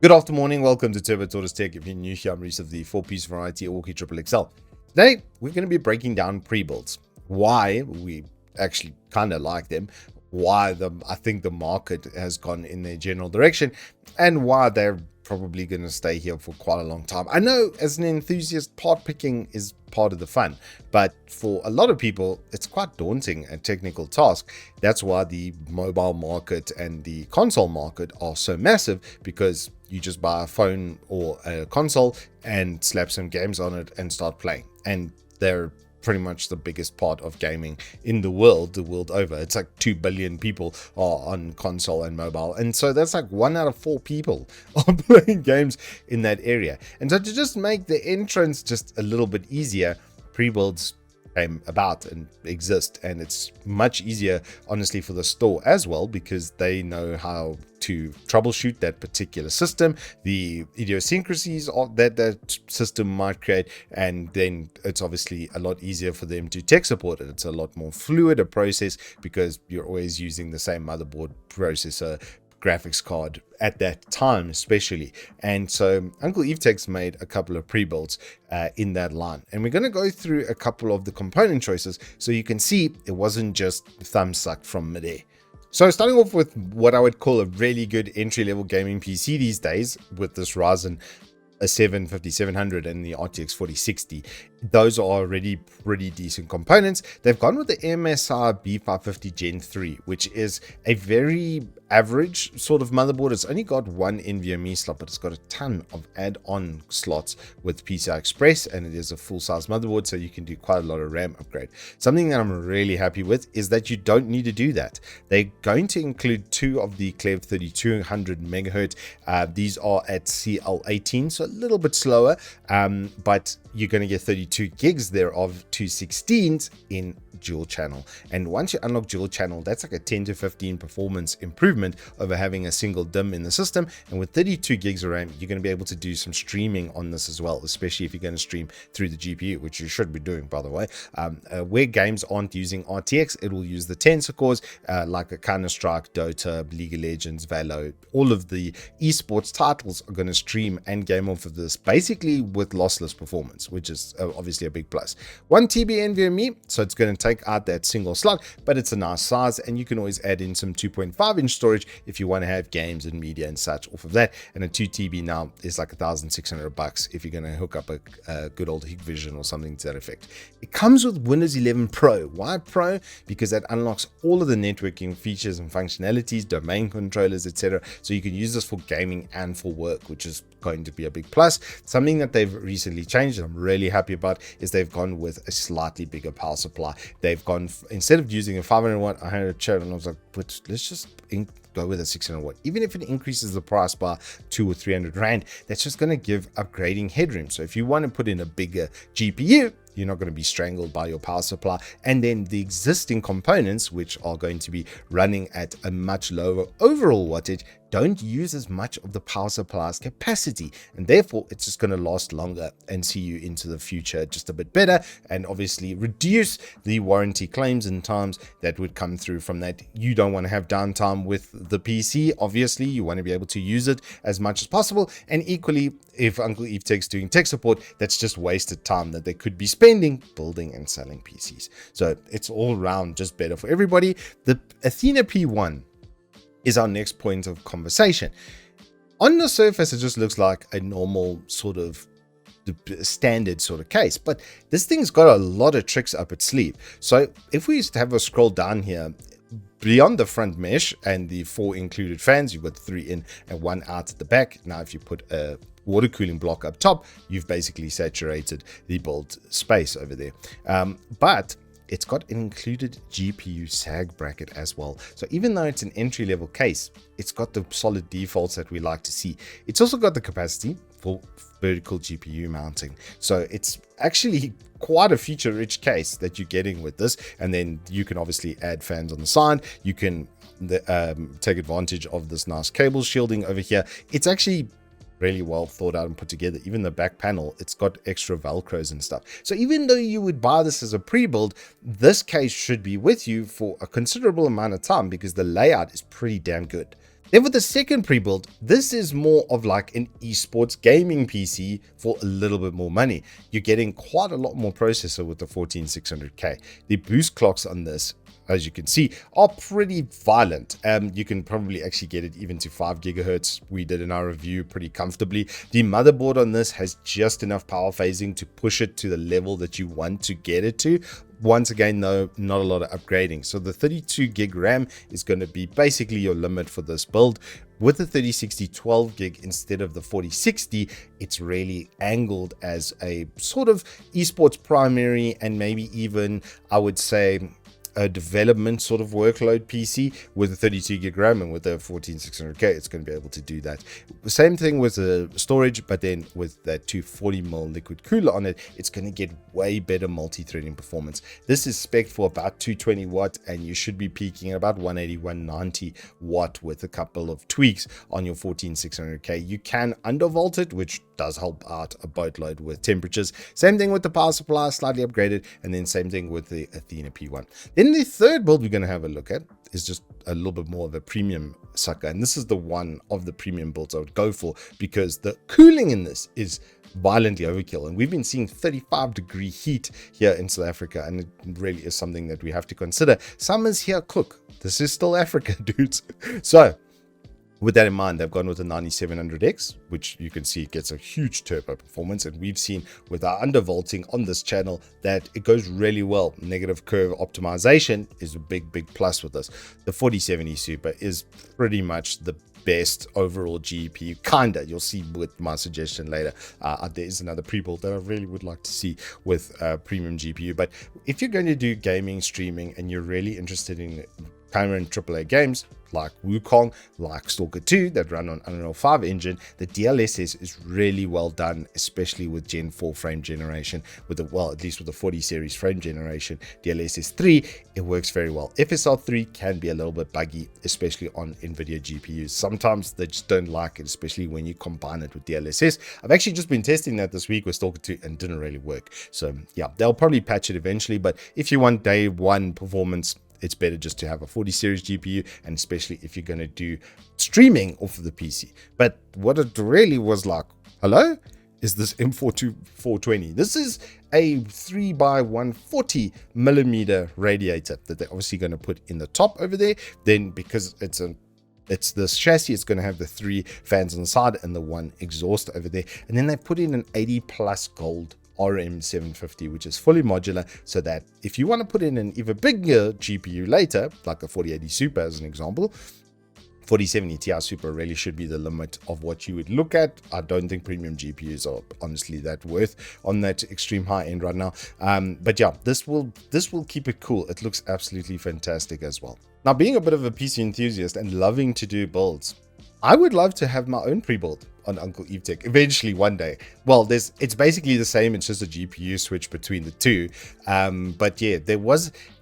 Good afternoon, welcome to Turbo Tortoise Tech. If you're new here, I'm Reese of the 4-piece variety Wookie Triple XL. Today, we're going to be breaking down pre-builds. Why we actually kind of like them, why I think the market has gone in their general direction, and why they're probably going to stay here for quite a long time. I know as an enthusiast, part picking is part of the fun, but for a lot of people, it's quite daunting and technical task. That's why the mobile market and the console market are so massive, because you just buy a phone or a console and slap some games on it and start playing. And they're pretty much the biggest part of gaming in the world over. It's like 2 billion people are on console and mobile. And so that's like 1 out of 4 people are playing games in that area. And so to just make the entrance just a little bit easier, pre-builds came about and exist, and it's much easier honestly for the store as well, because they know how to troubleshoot that particular system, the idiosyncrasies of that system might create, and then it's obviously a lot easier for them to tech support it. It's a lot more fluid a process because you're always using the same motherboard, processor, graphics card at that time especially. And so Uncle Evetech's made a couple of pre-builds in that line, and we're going to go through a couple of the component choices so you can see it wasn't just thumb sucked from midair. So starting off with what I would call a really good entry-level gaming PC these days, with this Ryzen 7 5700 and the RTX 4060. Those are already pretty decent components. They've gone with the MSI B550 Gen 3, which is a very average sort of motherboard. It's only got one NVMe slot, but it's got a ton of add-on slots with PCI Express, and it is a full-size motherboard, so you can do quite a lot of RAM upgrade. Something that I'm really happy with is that you don't need to do that. They're going to include 2 of the Clev 3200 megahertz. These are at CL18, so a little bit slower, but you're going to get 32 gigs there of 216s in dual channel. And once you unlock dual channel, that's like a 10 to 15 performance improvement over having a single DIMM in the system. And with 32 gigs of RAM, you're going to be able to do some streaming on this as well, especially if you're going to stream through the GPU, which you should be doing, by the way. Where games aren't using RTX, it will use the Tensor cores, like a Counter-Strike, Dota, League of Legends, Valo. All of the esports titles are going to stream and game off of this, basically with lossless performance, which is obviously a big plus. 1 TB NVMe, so it's going to take out that single slot, but it's a nice size, and you can always add in some 2.5-inch storage if you want to have games and media and such off of that. And a 2 TB now is like $1,600 if you're going to hook up a good old Hikvision or something to that effect. It comes with Windows 11 Pro. Why Pro? Because that unlocks all of the networking features and functionalities, domain controllers, etc. So you can use this for gaming and for work, which is going to be a big plus. Something that they've recently changed, and I'm really happy about, is they've gone with a slightly bigger power supply. They've gone, instead of using a 500 watt, I had a chat and I was like, but let's just go with a 600 watt. Even if it increases the price by 200 or 300 rand, that's just going to give upgrading headroom. So if you want to put in a bigger GPU, you're not going to be strangled by your power supply. And then the existing components, which are going to be running at a much lower overall wattage, don't use as much of the power supply's capacity, and therefore it's just going to last longer and see you into the future just a bit better, and obviously reduce the warranty claims and times that would come through from that. You don't want to have downtime with the PC. Obviously you want to be able to use it as much as possible, and equally, if Uncle Evetech's doing tech support, that's just wasted time that they could be spending building and selling PCs. So it's all around just better for everybody. The Athena P1 is our next point of conversation. On the surface, it just looks like a normal sort of standard sort of case, but this thing's got a lot of tricks up its sleeve. So if we used to have a scroll down here, beyond the front mesh and the 4 included fans, you've got 3 in and 1 out at the back. Now if you put a water cooling block up top, you've basically saturated the build space over there. But it's got an included GPU sag bracket as well. So even though it's an entry-level case, it's got the solid defaults that we like to see. It's also got the capacity for vertical GPU mounting. So it's actually quite a feature-rich case that you're getting with this. And then you can obviously add fans on the side. You can take advantage of this nice cable shielding over here. It's actually really well thought out and put together. Even the back panel, it's got extra velcros and stuff. So even though you would buy this as a pre-build, this case should be with you for a considerable amount of time, because the layout is pretty damn good. Then with the second pre-build, this is more of like an esports gaming PC for a little bit more money. You're getting quite a lot more processor with the 14600K. The boost clocks on this, as you can see, are pretty violent. You can probably actually get it even to 5 gigahertz. We did in our review pretty comfortably. The motherboard on this has just enough power phasing to push it to the level that you want to get it to. Once again, though, not a lot of upgrading. So the 32 gig RAM is going to be basically your limit for this build. With the 3060 12 gig instead of the 4060, it's really angled as a sort of esports primary, and maybe even, I would say, a development sort of workload PC with a 32 gig RAM, and with the 14600K it's going to be able to do that. Same thing with the storage, but then with that 240mm liquid cooler on it, it's going to get way better multi-threading performance. This is spec for about 220 watt, and you should be peaking at about 180 190 watt with a couple of tweaks on your 14600K. You can undervolt it, which does help out a boatload with temperatures. Same thing with the power supply, slightly upgraded, and then same thing with the Athena P1. Then the third build we're going to have a look at is just a little bit more of a premium sucker, and this is the one of the premium builds I would go for, because the cooling in this is violently overkill, and we've been seeing 35-degree heat here in South Africa, and it really is something that we have to consider. Summers here cook. This is still Africa, dudes. So with that in mind, they've gone with the 9700X, which you can see gets a huge turbo performance. And we've seen with our undervolting on this channel that it goes really well. Negative curve optimization is a big plus with this. The 4070 Super is pretty much the best overall GPU, kinda. You'll see with my suggestion later. There is another pre-build that I really would like to see with premium GPU. But if you're going to do gaming, streaming, and you're really interested in current AAA games like Wukong, like Stalker 2 that run on Unreal 5 engine, the DLSS is really well done, especially with Gen 4 frame generation, with the, well, at least with the 40 series frame generation. DLSS 3, it works very well. FSR 3 can be a little bit buggy, especially on NVIDIA GPUs. Sometimes they just don't like it, especially when you combine it with DLSS. I've actually just been testing that this week with Stalker 2 and didn't really work. So yeah, they'll probably patch it eventually, but if you want day one performance, it's better just to have a 40 series GPU, and especially if you're going to do streaming off of the PC. But what it really was like, hello, is this M42 420. This is a 3x140 millimeter radiator that they're obviously going to put in the top over there. Then because it's this chassis, it's going to have the 3 fans on the side and the 1 exhaust over there. And then they put in an 80 plus gold RM750, which is fully modular, so that if you want to put in an even bigger GPU later, like a 4080 Super as an example, 4070 Ti Super really should be the limit of what you would look at. I don't think premium GPUs are honestly that worth on that extreme high end right now. But yeah, this will keep it cool. It looks absolutely fantastic as well. Now, being a bit of a PC enthusiast and loving to do builds, I would love to have my own pre-build on Uncle Evetech eventually one day. Well, it's basically the same. It's just a GPU switch between the two. But yeah,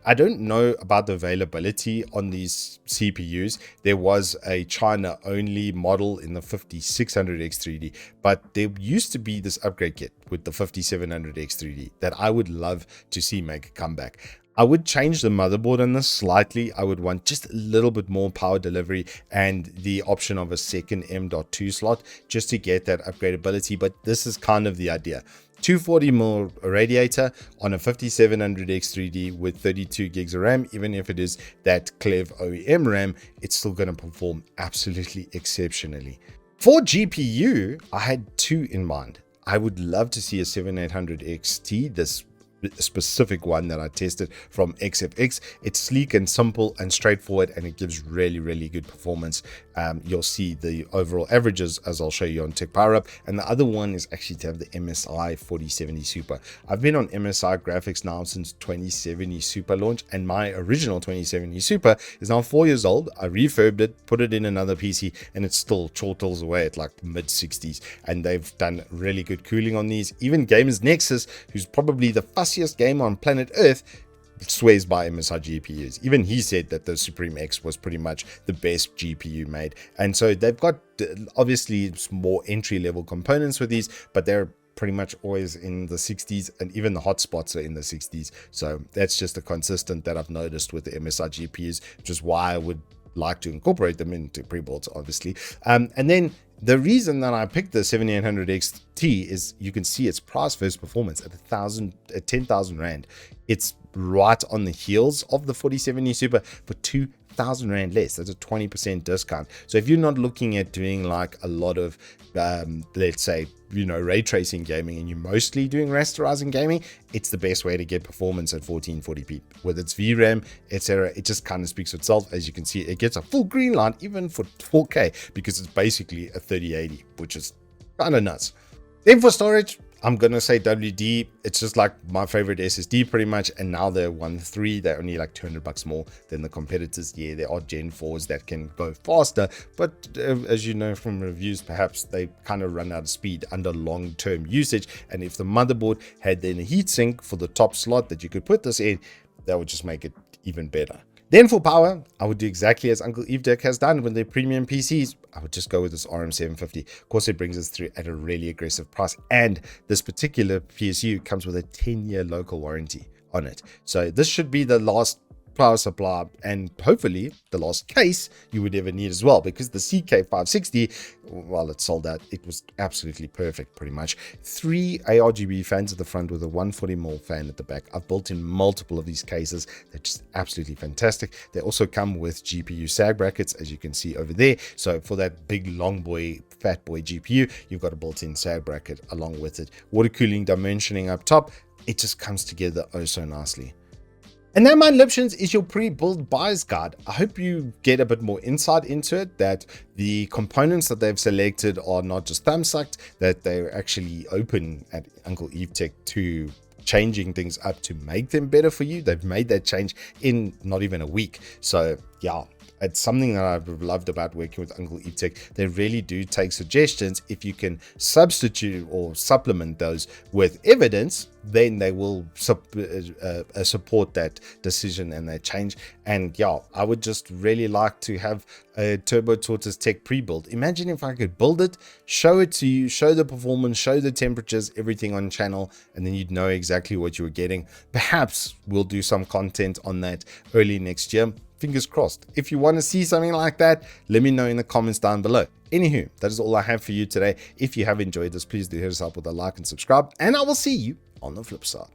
I don't know about the availability on these CPUs. There was a China only model in the 5600X3D, but there used to be this upgrade kit with the 5700X3D that I would love to see make a comeback. I would change the motherboard on this slightly. I would want just a little bit more power delivery and the option of a second M.2 slot just to get that upgradability. But this is kind of the idea. 240mm radiator on a 5700X3D with 32 gigs of RAM. Even if it is that Clev OEM RAM, it's still going to perform absolutely exceptionally. For GPU, I had 2 in mind. I would love to see a 7800 XT, this specific one that I tested from XFX. It's sleek and simple and straightforward, and it gives really good performance. You'll see the overall averages as I'll show you on Tech Power Up. And the other one is actually to have the MSI 4070 Super. I've been on MSI graphics now since 2070 Super launch, and my original 2070 Super is now 4 years old. I refurbed it, put it in another PC, and it's still chortles away at like mid 60s, and they've done really good cooling on these. Even Gamers Nexus, who's probably the fussiest gamer on planet Earth, swears by MSI GPUs. Even he said that the Supreme X was pretty much the best GPU made. And so they've got obviously more entry-level components with these, but they're pretty much always in the 60s, and even the hotspots are in the 60s. So that's just a consistent that I've noticed with the MSI GPUs, which is why I would like to incorporate them into pre-builds, obviously. And then the reason that I picked the 7800 XT is you can see its price versus performance at 10,000 Rand. It's right on the heels of the 4070 Super for 2,000 Rand less. That's a 20% discount. So if you're not looking at doing like a lot of, let's say, ray tracing gaming, and you're mostly doing rasterizing gaming, it's the best way to get performance at 1440p. With its VRAM, etc., it just kind of speaks for itself. As you can see, it gets a full green light even for 4K because it's basically a 3080, which is kind of nuts. Then for storage, I'm going to say WD. It's just like my favorite SSD pretty much. And now they're 1.3. They're only like $200 more than the competitors. Yeah, there are Gen 4s that can go faster. But as you know from reviews, perhaps they kind of run out of speed under long-term usage. And if the motherboard had then a heatsink for the top slot that you could put this in, that would just make it even better. Then for power, I would do exactly as Uncle Evetech has done with their premium PCs. I would just go with this RM750. Of course, it brings us through at a really aggressive price. And this particular PSU comes with a 10-year local warranty on it. So this should be the last power supply and hopefully the last case you would ever need as well, because the CK560, while it sold out, it was absolutely perfect pretty much. 3 ARGB fans at the front with a 140mm fan at the back. I've built in multiple of these cases. They're just absolutely fantastic. They also come with GPU sag brackets, as you can see over there. So for that big long boy, fat boy GPU, you've got a built-in sag bracket along with it. Water cooling dimensioning up top. It just comes together oh so nicely. And that, my Liptions, is your pre-build buyer's guide. I hope you get a bit more insight into it, that the components that they've selected are not just thumbsucked, that they're actually open at Uncle Evetech to changing things up to make them better for you. They've made that change in not even a week. So yeah, it's something that I've loved about working with Uncle Evetech. They really do take suggestions. If you can substitute or supplement those with evidence, then they will support that decision and that change. And yeah, I would just really like to have a Turbo Tortoise Tech pre-build. Imagine if I could build it, show it to you, show the performance, show the temperatures, everything on channel, and then you'd know exactly what you were getting. Perhaps we'll do some content on that early next year. Fingers crossed. If you want to see something like that, let me know in the comments down below. Anywho, that is all I have for you today. If you have enjoyed this, please do hit us up with a like and subscribe, and I will see you on the flip side.